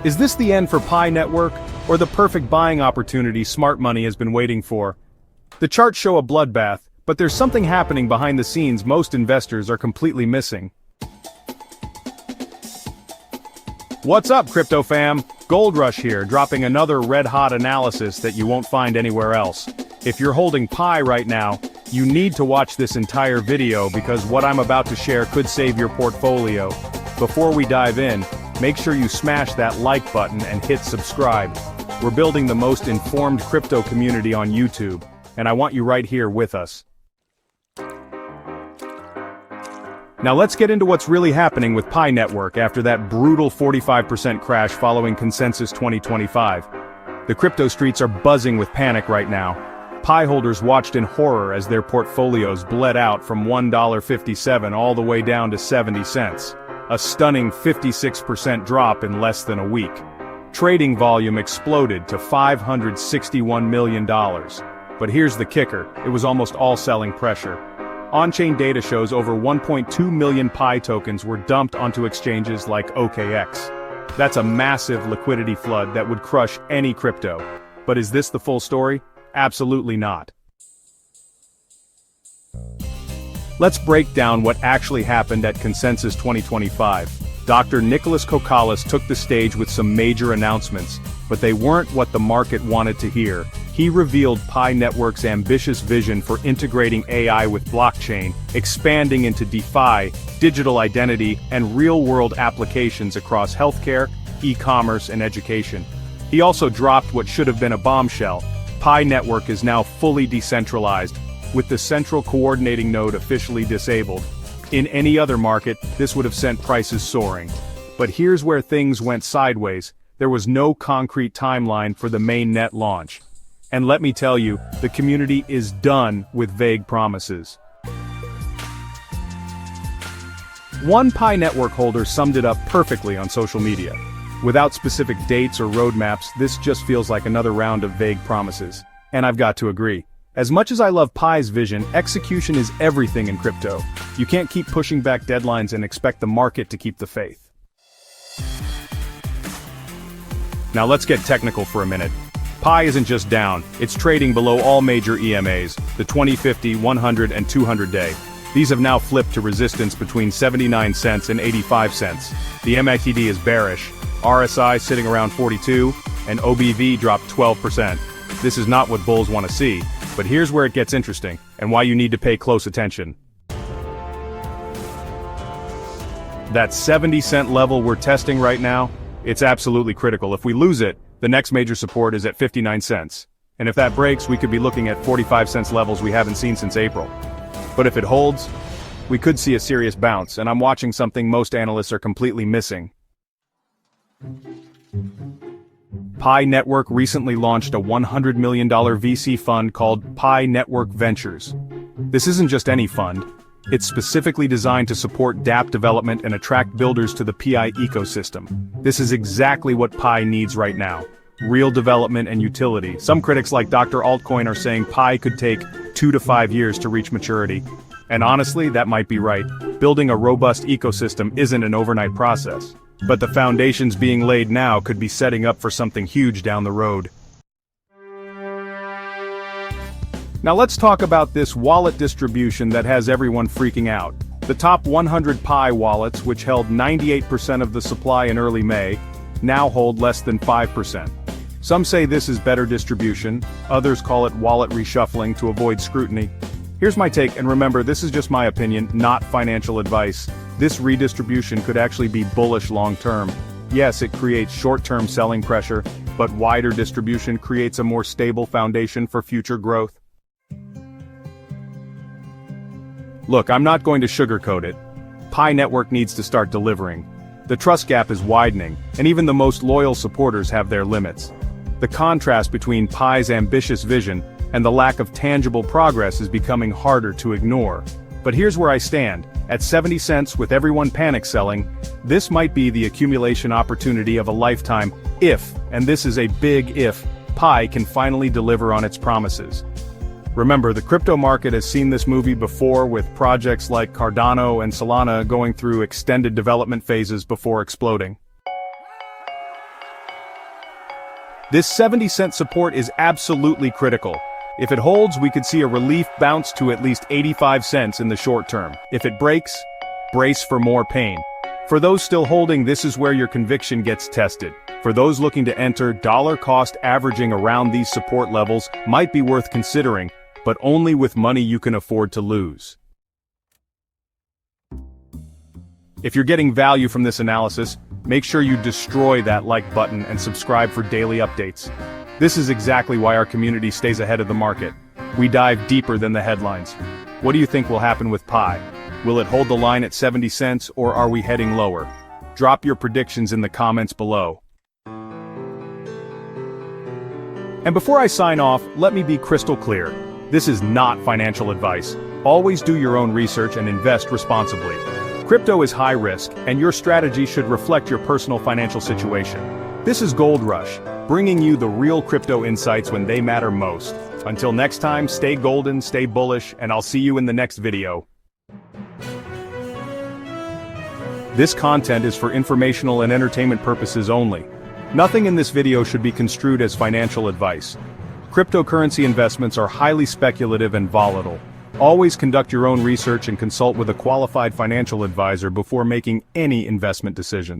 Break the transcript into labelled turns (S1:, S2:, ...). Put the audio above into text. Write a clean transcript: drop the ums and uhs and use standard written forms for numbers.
S1: Is this the end for Pi Network, or the perfect buying opportunity smart money has been waiting for? The charts show a bloodbath, but there's something happening behind the scenes most investors are completely missing. What's up, crypto fam? Goldrush here, dropping another red-hot analysis that you won't find anywhere else. If you're holding Pi right now, you need to watch this entire video because what I'm about to share could save your portfolio. Before we dive in, make sure you smash that like button and hit subscribe. We're building the most informed crypto community on YouTube, and I want you right here with us. Now let's get into what's really happening with Pi Network after that brutal 45% crash following Consensus 2025. The crypto streets are buzzing with panic right now. Pi holders watched in horror as their portfolios bled out from $1.57 all the way down to 70 cents. A stunning 56% drop in less than a week. Trading volume exploded to $561 million. But here's the kicker, it was almost all selling pressure. On-chain data shows over 1.2 million Pi tokens were dumped onto exchanges like OKX. That's a massive liquidity flood that would crush any crypto. But is this the full story? Absolutely not. Let's break down what actually happened at Consensus 2025. Dr. Nicholas Kokalis took the stage with some major announcements, but they weren't what the market wanted to hear. He revealed Pi Network's ambitious vision for integrating AI with blockchain, expanding into DeFi, digital identity, and real-world applications across healthcare, e-commerce, and education. He also dropped what should have been a bombshell. Pi Network is now fully decentralized, with the central coordinating node officially disabled. In any other market, this would have sent prices soaring. But here's where things went sideways. There was no concrete timeline for the Mainnet launch. And let me tell you, the community is done with vague promises. One Pi Network holder summed it up perfectly on social media. Without specific dates or roadmaps, this just feels like another round of vague promises. And I've got to agree. As much as I love Pi's vision, execution is everything in crypto. You can't keep pushing back deadlines and expect the market to keep the faith. Now let's get technical for a minute. Pi isn't just down, it's trading below all major EMAs, the 20, 50, 100, and 200-day. These have now flipped to resistance between 79 cents and 85 cents. The MACD is bearish, RSI sitting around 42, and OBV dropped 12%. This is not what bulls want to see, but here's where it gets interesting, and why you need to pay close attention. That 70-cent level we're testing right now, it's absolutely critical. If we lose it, the next major support is at 59 cents. And if that breaks, we could be looking at 45 cents levels we haven't seen since April. But if it holds, we could see a serious bounce, and I'm watching something most analysts are completely missing. Pi Network recently launched a $100 million VC fund called Pi Network Ventures. This isn't just any fund. It's specifically designed to support dApp development and attract builders to the Pi ecosystem. This is exactly what Pi needs right now. Real development and utility. Some critics like Dr. Altcoin are saying Pi could take 2 to 5 years to reach maturity. And honestly, that might be right. Building a robust ecosystem isn't an overnight process. But the foundations being laid now could be setting up for something huge down the road. Now let's talk about this wallet distribution that has everyone freaking out. The top 100 Pi wallets, which held 98% of the supply in early May, now hold less than 5%. Some say this is better distribution, others call it wallet reshuffling to avoid scrutiny. Here's my take, and remember, this is just my opinion, not financial advice. This redistribution could actually be bullish long-term. Yes, it creates short-term selling pressure, but wider distribution creates a more stable foundation for future growth. Look, I'm not going to sugarcoat it. Pi Network needs to start delivering. The trust gap is widening, and even the most loyal supporters have their limits. The contrast between Pi's ambitious vision and the lack of tangible progress is becoming harder to ignore. But here's where I stand. At 70 cents with everyone panic selling, this might be the accumulation opportunity of a lifetime if, and this is a big if, Pi can finally deliver on its promises. Remember, the crypto market has seen this movie before with projects like Cardano and Solana going through extended development phases before exploding. This 70-cent support is absolutely critical. If it holds, we could see a relief bounce to at least 85 cents in the short term. If it breaks, brace for more pain. For those still holding, this is where your conviction gets tested. For those looking to enter, dollar cost averaging around these support levels might be worth considering, but only with money you can afford to lose. If you're getting value from this analysis, make sure you destroy that like button and subscribe for daily updates. This is exactly why our community stays ahead of the market. We dive deeper than the headlines. What do you think will happen with Pi? Will it hold the line at 70 cents or are we heading lower? Drop your predictions in the comments below. And before I sign off, let me be crystal clear. This is not financial advice. Always do your own research and invest responsibly. Crypto is high risk, and your strategy should reflect your personal financial situation. This is Gold Rush, bringing you the real crypto insights when they matter most. Until next time, stay golden, stay bullish, and I'll see you in the next video. This content is for informational and entertainment purposes only. Nothing in this video should be construed as financial advice. Cryptocurrency investments are highly speculative and volatile. Always conduct your own research and consult with a qualified financial advisor before making any investment decision.